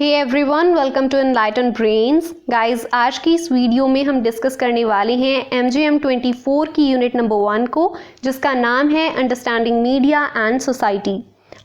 Hey everyone, welcome to enlighten brains. Guys, आज की इस वीडियो में हम डिस्कस करने वाले हैं MGM 24 की यूनिट नंबर 1 को, जिसका नाम है अंडरस्टैंडिंग मीडिया एंड सोसाइटी।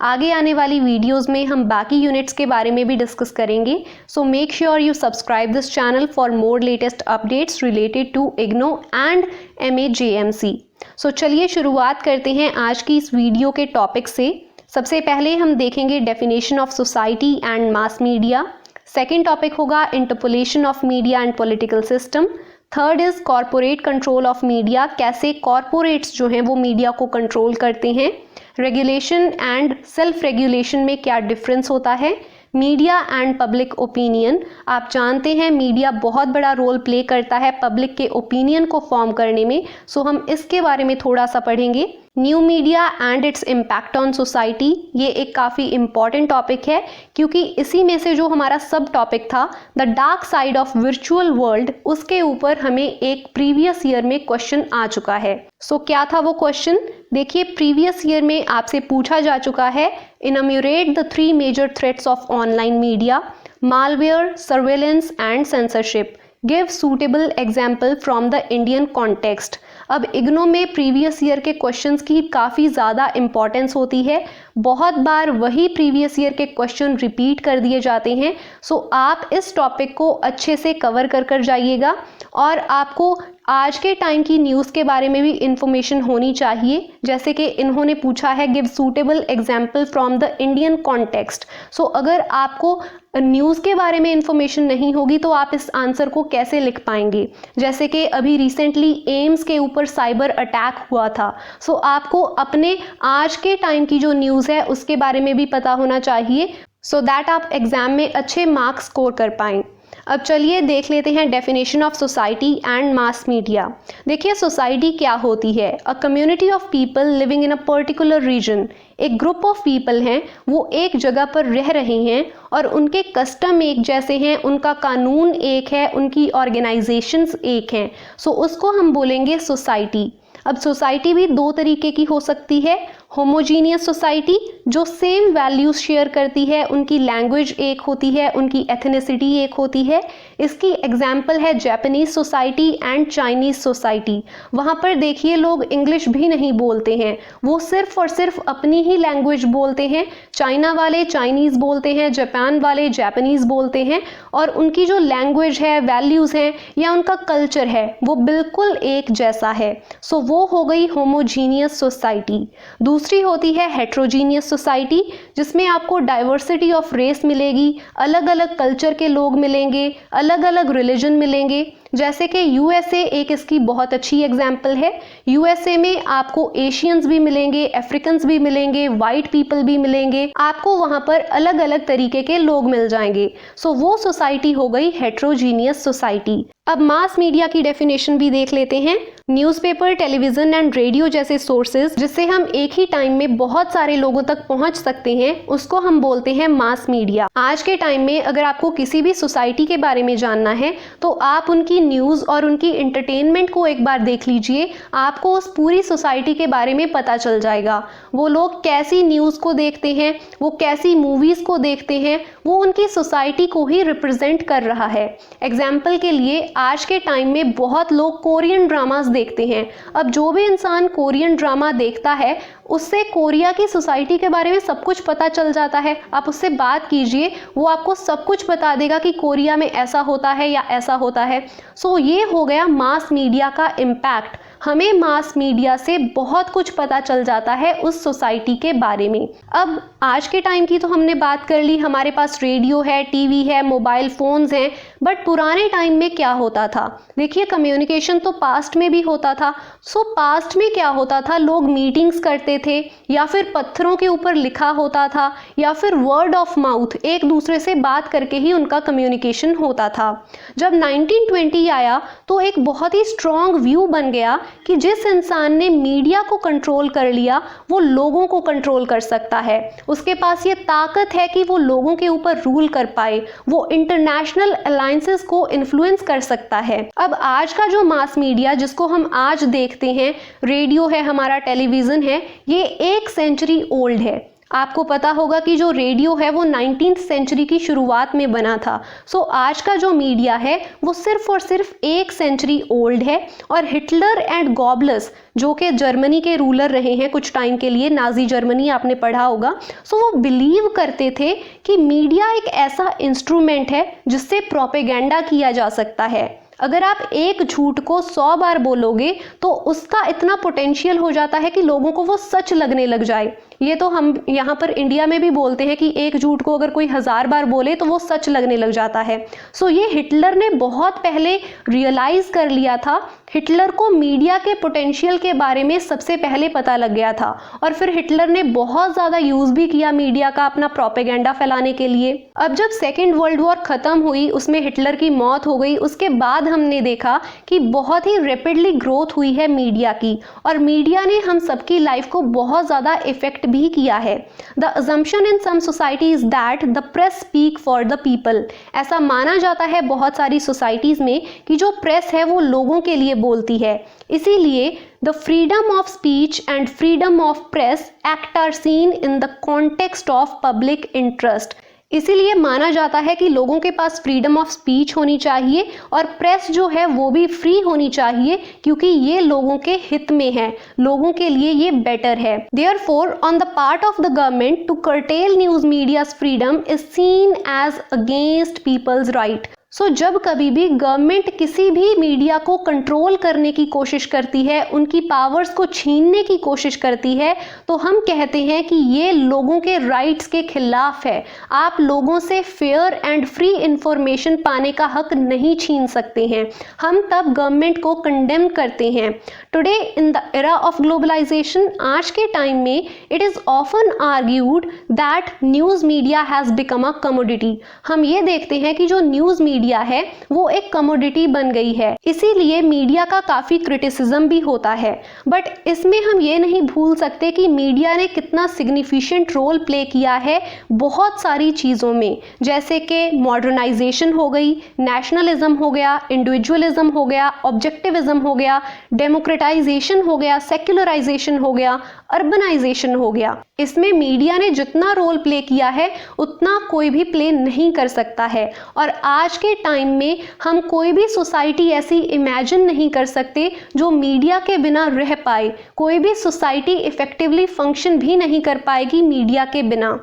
आगे आने वाली वीडियोस में हम बाकी यूनिट्स के बारे में भी डिस्कस करेंगे, so make sure you subscribe this channel for more latest updates related to IGNOU and MAJMC। So चलिए शुरुआत करते हैं आज की इस वीडियो के टॉपिक से। सबसे पहले हम देखेंगे definition of society and mass media. Second topic होगा interpolation of media and political system. Third is corporate control of media, कैसे कॉरपोरेट्स जो हैं वो मीडिया को कंट्रोल करते हैं। रेगुलेशन एंड सेल्फ रेगुलेशन में क्या डिफरेंस होता है। मीडिया एंड पब्लिक ओपिनियन, आप जानते हैं मीडिया बहुत बड़ा रोल प्ले करता है पब्लिक के ओपिनियन को फॉर्म करने में, सो हम इसके बारे में थोड़ा सा पढ़ेंगे। New media and its impact on society, ये एक काफ़ी इम्पॉर्टेंट टॉपिक है क्योंकि इसी में से जो हमारा सब टॉपिक था the dark side of virtual world, उसके ऊपर हमें एक प्रीवियस ईयर में क्वेश्चन आ चुका है। सो क्या था वो क्वेश्चन, देखिए प्रीवियस ईयर में आपसे पूछा जा चुका है, enumerate the 3 major threats of online media, malware, surveillance and censorship, give suitable example from the Indian context. अब IGNOU में प्रीवियस ईयर के क्वेश्चंस की काफ़ी ज़्यादा इंपॉर्टेंस होती है, बहुत बार वही प्रीवियस ईयर के क्वेश्चन रिपीट कर दिए जाते हैं। सो आप इस टॉपिक को अच्छे से कवर कर जाइएगा और आपको आज के टाइम की न्यूज़ के बारे में भी इंफॉर्मेशन होनी चाहिए। जैसे कि इन्होंने पूछा है give suitable example from the Indian context. So अगर आपको न्यूज़ के बारे में इंफॉर्मेशन नहीं होगी तो आप इस आंसर को कैसे लिख पाएंगे। जैसे कि अभी रिसेंटली एम्स के ऊपर साइबर अटैक हुआ था, सो आपको अपने आज के टाइम की जो न्यूज़ है उसके बारे में भी पता होना चाहिए, सो दैट आप एग्जाम में अच्छे मार्क्स स्कोर कर पाएं। अब चलिए देख लेते हैं definition of society and mass media. देखिए सोसाइटी क्या होती है, a community of people living in a particular region. एक ग्रुप ऑफ पीपल हैं, वो एक जगह पर रह रहे हैं और उनके कस्टम एक जैसे हैं, उनका कानून एक है, उनकी ऑर्गेनाइजेशंस एक हैं, सो उसको हम बोलेंगे सोसाइटी। अब सोसाइटी भी 2 तरीके की हो सकती है, होमोजीनियस सोसाइटी जो सेम वैल्यूज शेयर करती है, उनकी लैंग्वेज एक होती है, उनकी एथनिसिटी एक होती है। इसकी एग्जाम्पल है Japanese society and Chinese society. वहाँ पर देखिए लोग इंग्लिश भी नहीं बोलते हैं, वो सिर्फ और सिर्फ अपनी ही लैंग्वेज बोलते हैं। चाइना वाले चाइनीज बोलते हैं, जापान वाले जापानीज बोलते हैं, और उनकी जो लैंग्वेज है, वैल्यूज हैं या उनका कल्चर है वो बिल्कुल एक जैसा है। सो वो हो गई होमोजीनियस सोसाइटी। दूसरी होती है हेट्रोजीनियस सोसाइटी, जिसमें आपको डाइवर्सिटी ऑफ रेस मिलेगी, अलग अलग कल्चर के लोग मिलेंगे, अलग अलग रिलीजन मिलेंगे। जैसे कि USA एक इसकी बहुत अच्छी एग्जाम्पल है। USA में आपको एशियंस भी मिलेंगे, अफ्रीकन्स भी मिलेंगे, वाइट पीपल भी मिलेंगे, आपको वहाँ पर अलग अलग तरीके के लोग मिल जाएंगे। सो वो सोसाइटी हो गई हेट्रोजीनियस सोसाइटी। अब मास मीडिया की डेफिनेशन भी देख लेते हैं। न्यूज़पेपर, टेलीविजन एंड रेडियो जैसे सोर्सेज जिससे हम एक ही टाइम में बहुत सारे लोगों तक पहुंच सकते हैं, उसको हम बोलते हैं मास मीडिया। आज के टाइम में अगर आपको किसी भी सोसाइटी के बारे में जानना है तो आप उनकी न्यूज़ और उनकी एंटरटेनमेंट को एक बार देख लीजिए, आपको उस पूरी सोसाइटी के बारे में पता चल जाएगा। वो लोग कैसी न्यूज़ को देखते हैं, वो कैसी मूवीज़ को देखते हैं, वो उनकी सोसाइटी को ही रिप्रेजेंट कर रहा है। एग्जाम्पल के लिए आज के टाइम में बहुत लोग कोरियन ड्रामास देखते हैं। अब जो भी इंसान कोरियन ड्रामा देखता है उससे कोरिया की सोसाइटी के बारे में सब कुछ पता चल जाता है। आप उससे बात कीजिए, वो आपको सब कुछ बता देगा कि कोरिया में ऐसा होता है या ऐसा होता है। सो ये हो गया मास मीडिया का इम्पैक्ट। हमें मास मीडिया से बहुत कुछ पता चल जाता है उस सोसाइटी के बारे में। अब आज के टाइम की तो हमने बात कर ली, हमारे पास रेडियो है, टीवी है, मोबाइल फोन्स हैं, बट पुराने टाइम में क्या होता था, देखिए कम्युनिकेशन तो पास्ट में भी होता था। सो पास्ट में क्या होता था, लोग मीटिंग्स करते थे या फिर पत्थरों के ऊपर लिखा होता था या फिर वर्ड ऑफ माउथ, एक दूसरे से बात करके ही उनका कम्युनिकेशन होता था। जब 1920 आया तो एक बहुत ही स्ट्रॉन्ग व्यू बन गया कि जिस इंसान ने मीडिया को कंट्रोल कर लिया वो लोगों को कंट्रोल कर सकता है, उसके पास ये ताकत है कि वो लोगों के ऊपर रूल कर पाए, वो इंटरनेशनल अलायंसेस को इन्फ्लुएंस कर सकता है। अब आज का जो मास मीडिया जिसको हम आज देखते हैं, रेडियो है हमारा, टेलीविजन है, ये 1 सेंचुरी ओल्ड है। आपको पता होगा कि जो रेडियो है वो 19th सेंचुरी की शुरुआत में बना था। सो आज का जो मीडिया है वो सिर्फ और सिर्फ 1 सेंचुरी ओल्ड है। और हिटलर एंड गॉबल्स जो कि जर्मनी के रूलर रहे हैं कुछ टाइम के लिए, नाजी जर्मनी आपने पढ़ा होगा, सो वो बिलीव करते थे कि मीडिया एक ऐसा इंस्ट्रूमेंट है जिससे प्रोपेगेंडा किया जा सकता है। अगर आप एक झूठ को 100 बार बोलोगे तो उसका इतना पोटेंशियल हो जाता है कि लोगों को वो सच लगने लग जाए। ये तो हम यहाँ पर इंडिया में भी बोलते हैं कि एक झूठ को अगर कोई 1000 बार बोले तो वो सच लगने लग जाता है। सो ये हिटलर ने बहुत पहले रियलाइज कर लिया था। हिटलर को मीडिया के पोटेंशियल के बारे में सबसे पहले पता लग गया था और फिर हिटलर ने बहुत ज़्यादा यूज़ भी किया मीडिया का अपना प्रोपेगेंडा फैलाने के लिए। अब जब सेकेंड वर्ल्ड वॉर ख़त्म हुई, उसमें हिटलर की मौत हो गई, उसके बाद हमने देखा कि बहुत ही रैपिडली ग्रोथ हुई है मीडिया की और मीडिया ने हम सबकी लाइफ को बहुत ज़्यादा इफेक्ट भी किया है। The assumption in some societies that the press speak for the people. ऐसा माना जाता है बहुत सारी सोसाइटीज में कि जो प्रेस है वो लोगों के लिए बोलती है, इसीलिए the freedom of speech and freedom of press act are seen in the context of public interest. इसीलिए माना जाता है कि लोगों के पास फ्रीडम ऑफ स्पीच होनी चाहिए और प्रेस जो है वो भी फ्री होनी चाहिए, क्योंकि ये लोगों के हित में है, लोगों के लिए ये बेटर है। Therefore on the part of the government to curtail news media's freedom is seen as against people's right. So जब कभी भी गवर्नमेंट किसी भी मीडिया को कंट्रोल करने की कोशिश करती है, उनकी पावर्स को छीनने की कोशिश करती है, तो हम कहते हैं कि ये लोगों के राइट्स के खिलाफ है। आप लोगों से फेयर एंड फ्री इंफॉर्मेशन पाने का हक नहीं छीन सकते हैं। हम तब गवर्नमेंट को कंडेम करते हैं। Today in the era of globalisation, आज के टाइम में it is often argued that news media has become a commodity. हम ये देखते हैं कि जो न्यूज़ मीडिया है वो एक कमोडिटी बन गई है, इसीलिए मीडिया का काफी क्रिटिसिज्म भी होता है। बट इसमें हम ये नहीं भूल सकते कि मीडिया ने कितना सिग्निफिकेंट रोल प्ले किया है बहुत सारी चीज़ों में, जैसे कि मॉडर्नाइजेशन हो गई, नेशनलिज्म हो गया, इंडिविजुअलिज्म हो गया, ऑब्जेक्टिविज्म हो गया, डेमोक्रेटाइजेशन हो गया, सेक्युलराइजेशन हो गया, अर्बनाइजेशन हो गया। इसमें मीडिया ने जितना रोल प्ले किया है उतना कोई भी प्ले नहीं कर सकता है। और आज के टाइम में हम कोई भी सोसाइटी ऐसी इमेजिन नहीं कर सकते जो मीडिया के बिना रह पाए। कोई भी सोसाइटी इफेक्टिवली फंक्शन भी नहीं कर पाएगी मीडिया के बिना।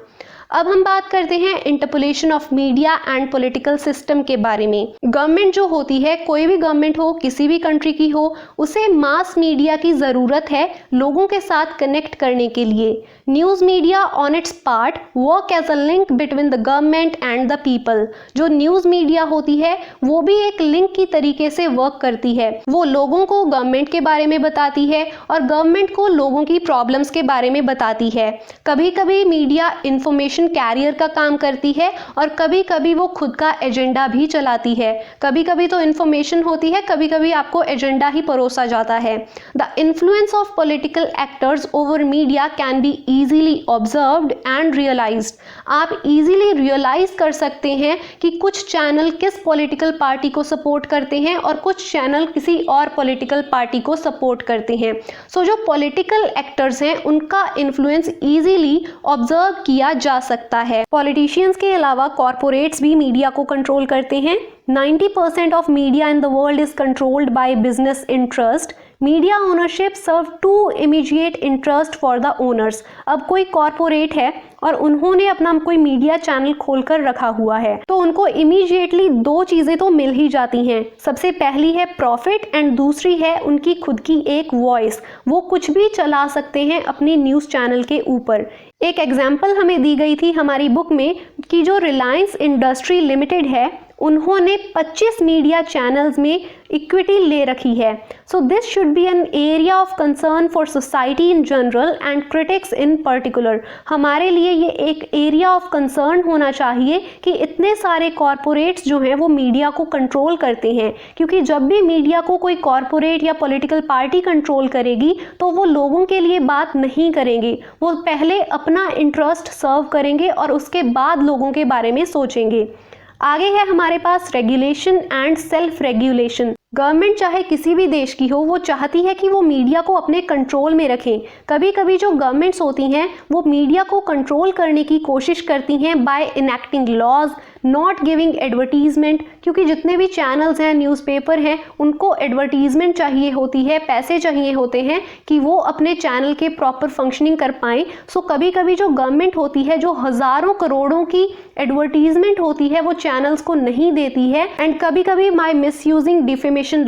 अब हम बात करते हैं interpolation of media and political system के बारे में। गवर्नमेंट जो होती है, कोई भी गवर्नमेंट हो, किसी भी कंट्री की हो, उसे मास मीडिया की ज़रूरत है लोगों के साथ कनेक्ट करने के लिए। News media on its part work as a link between the government and the people. जो न्यूज़ मीडिया होती है वो भी एक लिंक की तरीके से वर्क करती है। वो लोगों को गवर्नमेंट के बारे में बताती है और गवर्नमेंट को लोगों की प्रॉब्लम्स के बारे में बताती है। कभी कभी मीडिया इंफॉर्मेशन कैरियर का काम करती है और कभी कभी वो खुद का एजेंडा भी चलाती है। कभी कभी तो इंफॉर्मेशन होती है, कभी कभी आपको एजेंडा ही परोसा जाता है। The influence of political actors over media can be easily observed and realized। आप easily realize कर सकते हैं कि कुछ चैनल किस पॉलिटिकल पार्टी को सपोर्ट करते हैं और कुछ चैनल किसी और पॉलिटिकल पार्टी को सपोर्ट करते हैं। सो जो पॉलिटिकल एक्टर्स हैं उनका इन्फ्लुएंस easily ऑब्जर्व किया जा सकता है। पॉलिटिशियंस के अलावा कॉरपोरेट्स भी मीडिया को कंट्रोल करते हैं। 90% of media in the world is controlled by business interest। Media ownership serve to immediate interest for the owners. अब कोई कॉरपोरेट है और उन्होंने अपना कोई मीडिया चैनल खोलकर रखा हुआ है, तो उनको इमीडिएटली दो चीज़ें तो मिल ही जाती हैं। सबसे पहली है प्रॉफिट एंड दूसरी है उनकी खुद की एक वॉइस। वो कुछ भी चला सकते हैं अपनी न्यूज़ चैनल के ऊपर। एक एग्जाम्पल हमें दी गई थी हमारी बुक में कि जो रिलायंस इंडस्ट्री लिमिटेड है उन्होंने 25 मीडिया चैनल्स में इक्विटी ले रखी है। So this should be an area of concern for society in general and critics in particular. हमारे लिए ये एक एरिया ऑफ कंसर्न होना चाहिए कि इतने सारे कॉरपोरेट्स जो हैं वो मीडिया को कंट्रोल करते हैं, क्योंकि जब भी मीडिया को कोई कॉरपोरेट या पॉलिटिकल पार्टी कंट्रोल करेगी तो वो लोगों के लिए बात नहीं करेंगे। वो पहले अपना इंटरेस्ट सर्व करेंगे और उसके बाद लोगों के बारे में सोचेंगे। आगे है हमारे पास regulation and self regulation. Government चाहे किसी भी देश की हो, वो चाहती है कि वो मीडिया को अपने कंट्रोल में रखें। कभी कभी जो गवर्नमेंट्स होती हैं वो मीडिया को कंट्रोल करने की कोशिश करती हैं by enacting laws, not giving advertisement, क्योंकि जितने भी चैनल्स हैं, न्यूज़पेपर हैं, उनको एडवर्टीजमेंट चाहिए होती है, पैसे चाहिए होते हैं कि वो अपने चैनल के प्रॉपर फंक्शनिंग कर पाएं। सो कभी कभी जो गवर्नमेंट होती है, जो हज़ारों करोड़ों की एडवर्टीजमेंट होती है, वो चैनल्स को नहीं देती है। एंड कभी कभी बाय मिसयूजिंग डिफेमेशन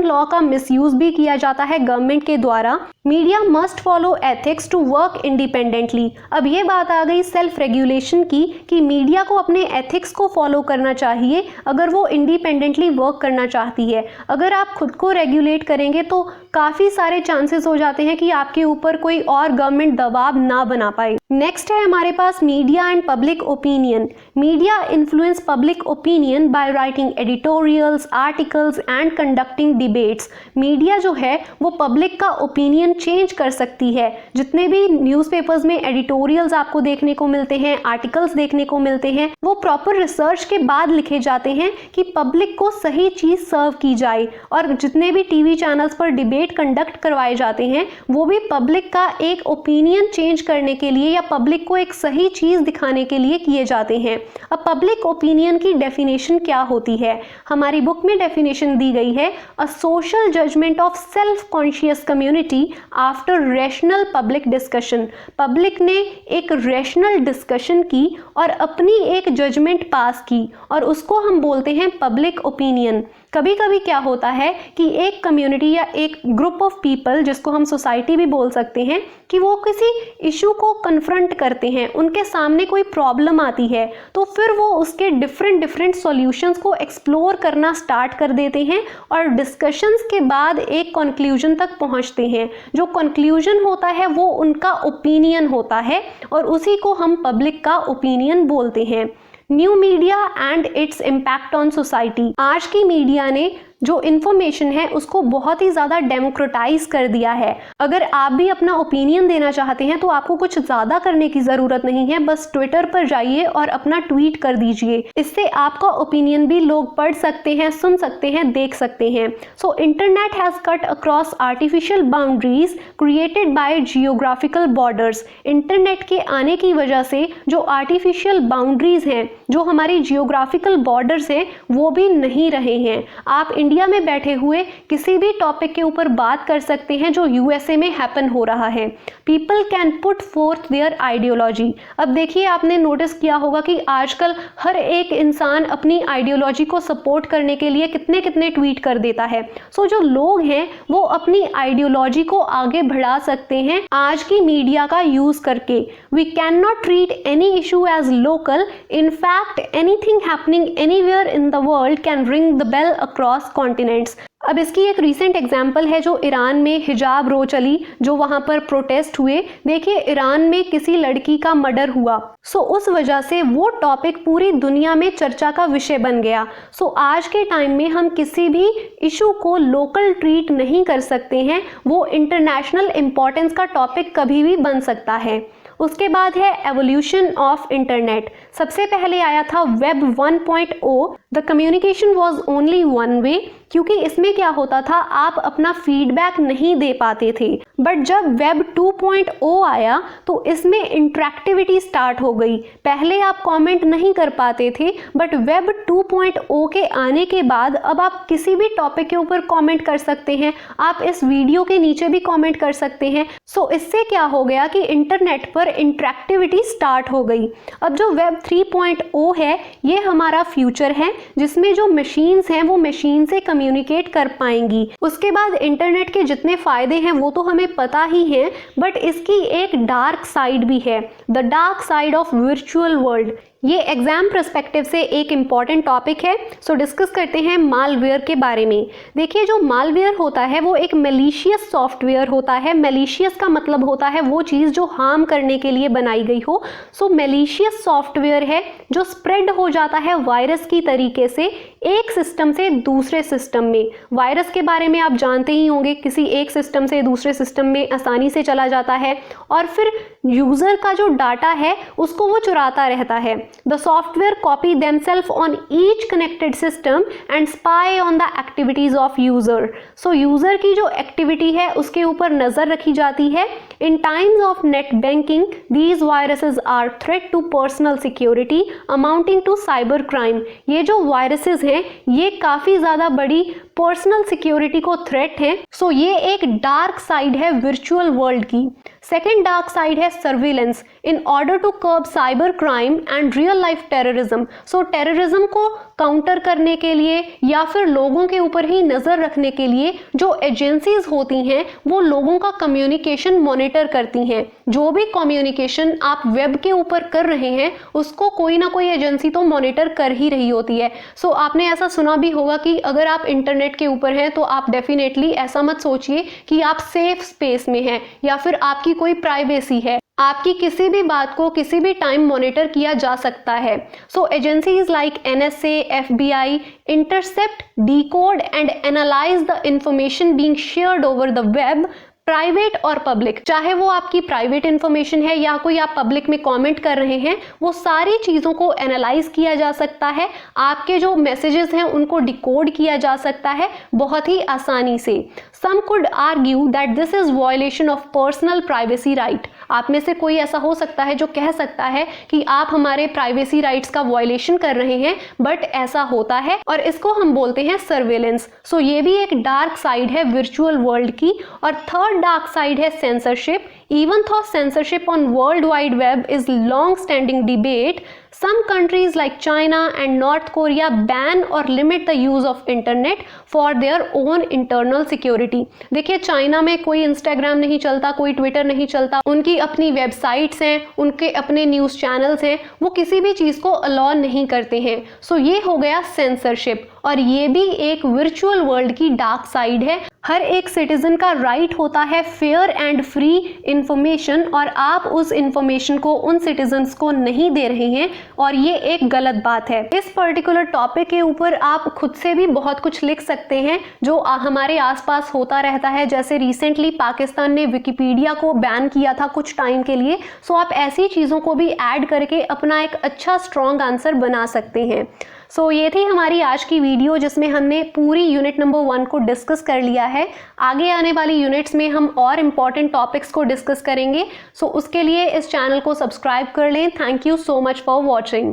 लॉ का मिसयूज भी किया जाता है गवर्नमेंट के द्वारा। Media must follow ethics to work independently. अब ये बात आ गई सेल्फ रेगुलेशन की कि मीडिया को अपने एथिक्स को फॉलो करना चाहिए अगर वो इंडिपेंडेंटली वर्क करना चाहती है। अगर आप खुद को रेगुलेट करेंगे तो काफ़ी सारे चांसेस हो जाते हैं कि आपके ऊपर कोई और गवर्नमेंट दबाव ना बना पाए। नेक्स्ट है हमारे पास media and public opinion. Media influence public opinion by writing editorials, articles and conducting debates. Media जो है वो पब्लिक का ओपिनियन चेंज कर सकती है। जितने भी न्यूज़पेपर्स में एडिटोरियल्स आपको देखने को मिलते हैं, आर्टिकल्स देखने को मिलते हैं, वो प्रॉपर रिसर्च के बाद लिखे जाते हैं कि पब्लिक को सही चीज़ सर्व की जाए। और जितने भी टीवी चैनल्स पर डिबेट कंडक्ट करवाए जाते हैं वो भी पब्लिक का एक ओपिनियन चेंज करने के लिए या पब्लिक को एक सही चीज़ दिखाने के लिए किए जाते हैं। अब पब्लिक ओपिनियन की डेफिनेशन क्या होती है? हमारी बुक में डेफिनेशन दी गई है, a social judgement of self conscious community after rational public discussion. Public ने एक रैशनल डिस्कशन की और अपनी एक जजमेंट पास की और उसको हम बोलते हैं पब्लिक ओपिनियन। कभी कभी क्या होता है कि एक कम्युनिटी या एक ग्रुप ऑफ पीपल, जिसको हम सोसाइटी भी बोल सकते हैं, कि वो किसी इशू को कन्फ्रंट करते हैं, उनके सामने कोई प्रॉब्लम आती है तो फिर वो उसके डिफरेंट सॉल्यूशंस को एक्सप्लोर करना स्टार्ट कर देते हैं और डिस्कशंस के बाद एक कंक्लूजन तक पहुंचते हैं। जो कंक्लूजन होता है वो उनका ओपिनियन होता है और उसी को हम पब्लिक का ओपिनियन बोलते हैं। New media and its impact on society. आज की मीडिया ने जो इन्फॉर्मेशन है उसको बहुत ही ज़्यादा डेमोक्रेटाइज कर दिया है। अगर आप भी अपना ओपिनियन देना चाहते हैं तो आपको कुछ ज़्यादा करने की ज़रूरत नहीं है, बस ट्विटर पर जाइए और अपना ट्वीट कर दीजिए। इससे आपका ओपिनियन भी लोग पढ़ सकते हैं, सुन सकते हैं, देख सकते हैं। So internet has cut across artificial boundaries created by geographical borders. Internet के आने की वजह से जो आर्टिफिशियल बाउंड्रीज हैं, जो हमारी जियोग्राफिकल बॉर्डर्स हैं, वो भी नहीं रहे हैं। आप इंडिया में बैठे हुए किसी भी टॉपिक के ऊपर बात कर सकते हैं जो यूएसए में हैपन हो रहा है। People can put fourth there ideology. अब देखिए, आपने नोटिस किया होगा कि आजकल हर एक इंसान अपनी आइडियोलॉजी को सपोर्ट करने के लिए कितने कितने ट्वीट कर देता है। सो जो लोग हैं वो अपनी आइडियोलॉजी को आगे बढ़ा सकते हैं आज की मीडिया का यूज करके। We can not treat any issue as local. In fact anything happening anywhere in the world can ring the bell across continents. अब इसकी एक रीसेंट एग्जाम्पल है जो ईरान में हिजाब रो चली, जो वहाँ पर प्रोटेस्ट हुए। देखिए, ईरान में किसी लड़की का मर्डर हुआ, सो उस वजह से वो टॉपिक पूरी दुनिया में चर्चा का विषय बन गया। सो आज के टाइम में हम किसी भी इशू को लोकल ट्रीट नहीं कर सकते हैं, वो इंटरनेशनल इम्पोर्टेंस का टॉपिक कभी भी बन सकता है। उसके बाद है एवोल्यूशन ऑफ इंटरनेट। सबसे पहले आया था web 1.0। The communication was only one way, क्योंकि इसमें क्या होता था, आप अपना फीडबैक नहीं दे पाते थे। बट जब वेब 2.0 आया तो इसमें इंटरेक्टिविटी स्टार्ट हो गई। पहले आप कमेंट नहीं कर पाते थे, बट वेब 2.0 के आने के बाद अब आप किसी भी टॉपिक के ऊपर कमेंट कर सकते हैं, आप इस वीडियो के नीचे भी कमेंट कर सकते हैं। सो इससे क्या हो गया कि इंटरनेट पर इंटरेक्टिविटी स्टार्ट हो गई। अब जो वेब 3.0 है, ये हमारा फ्यूचर है, जिसमें जो मशीन्स हैं वो मशीन से कम्युनिकेट कर पाएंगी। उसके बाद इंटरनेट के जितने फायदे हैं वो तो हमें पता ही हैं, बट इसकी एक डार्क साइड भी है, the dark side of virtual world. ये एग्जाम पर्सपेक्टिव से एक इम्पॉर्टेंट टॉपिक है। सो डिस्कस करते हैं मालवेयर के बारे में। देखिए, जो मालवेयर होता है वो एक मैलिशियस सॉफ्टवेयर होता है। मैलिशियस का मतलब होता है वो चीज़ जो हार्म करने के लिए बनाई गई हो। सो मैलिशियस सॉफ्टवेयर है जो स्प्रेड हो जाता है वायरस की तरीके से एक सिस्टम से दूसरे सिस्टम में। वायरस के बारे में आप जानते ही होंगे, किसी एक सिस्टम से दूसरे सिस्टम में आसानी से चला जाता है और फिर यूजर का जो डाटा है उसको वो चुराता रहता है। The software copy themselves on each connected system and spy on the activities of user. So user की जो एक्टिविटी है उसके ऊपर नजर रखी जाती है। In times of net banking these viruses are threat to personal security amounting to cyber crime. ये जो वायरसेस हैं ये काफी ज्यादा बड़ी पर्सनल सिक्योरिटी को थ्रेट है। सो ये एक डार्क साइड है वर्चुअल वर्ल्ड की। सेकेंड डार्क साइड है surveillance in order to curb cyber crime and real life terrorism. So terrorism को काउंटर करने के लिए या फिर लोगों के ऊपर ही नजर रखने के लिए जो एजेंसीज होती हैं वो लोगों का कम्युनिकेशन मॉनिटर करती हैं। जो भी कम्युनिकेशन आप वेब के ऊपर कर रहे हैं उसको कोई ना कोई एजेंसी तो मॉनिटर कर ही रही होती है। सो आपने ऐसा सुना भी होगा कि अगर आप इंटरनेट के ऊपर हैं तो आप डेफिनेटली ऐसा मत सोचिए कि आप सेफ स्पेस में हैं या फिर आपकी कोई प्राइवेसी है। आपकी किसी भी बात को किसी भी टाइम मॉनिटर किया जा सकता है। So agencies like NSA, FBI intercept, decode and analyse the information being shared over the web, private और पब्लिक। चाहे वो आपकी प्राइवेट इंफॉर्मेशन है या कोई आप पब्लिक में कमेंट कर रहे हैं, वो सारी चीज़ों को एनालाइज किया जा सकता है। आपके जो मैसेजेस हैं उनको डिकोड किया जा सकता है बहुत ही आसानी से। Some could argue that this is violation of personal privacy right। आप में से कोई ऐसा हो सकता है जो कह सकता है कि आप हमारे प्राइवेसी राइट्स का वायलेशन कर रहे हैं, बट ऐसा होता है और इसको हम बोलते हैं सर्वेलेंस। सो ये भी एक डार्क साइड है वर्चुअल वर्ल्ड की। और थर्ड डार्क साइड है censorship. Even though censorship on World Wide Web is long-standing debate, some countries like China and North Korea ban or limit the use of internet for their own internal security। देखिए China में कोई Instagram नहीं चलता, कोई Twitter नहीं चलता, उनकी अपनी वेबसाइट्स हैं, उनके अपने न्यूज़ चैनल्स हैं, वो किसी भी चीज़ को अलाउ नहीं करते हैं। सो ये हो गया सेंसरशिप और ये भी एक वर्चुअल वर्ल्ड की डार्क साइड है। हर एक सिटीजन का राइट होता है फेयर एंड फ्री इंफॉर्मेशन और आप उस इंफॉर्मेशन को उन सिटीजन्स को नहीं दे रहे हैं और ये एक गलत बात है। इस पर्टिकुलर टॉपिक के ऊपर आप खुद से भी बहुत कुछ लिख सकते हैं जो हमारे आसपास होता रहता है। जैसे रिसेंटली पाकिस्तान ने विकिपीडिया को बैन किया था कुछ टाइम के लिए। सो आप ऐसी चीज़ों को भी ऐड करके अपना एक अच्छा स्ट्रॉन्ग आंसर बना सकते हैं। सो ये थी हमारी आज की वीडियो जिसमें हमने पूरी यूनिट नंबर 1 को डिस्कस कर लिया है। आगे आने वाली यूनिट्स में हम और इम्पॉर्टेंट टॉपिक्स को डिस्कस करेंगे। सो उसके लिए इस चैनल को सब्सक्राइब कर लें। Thank you so much for watching.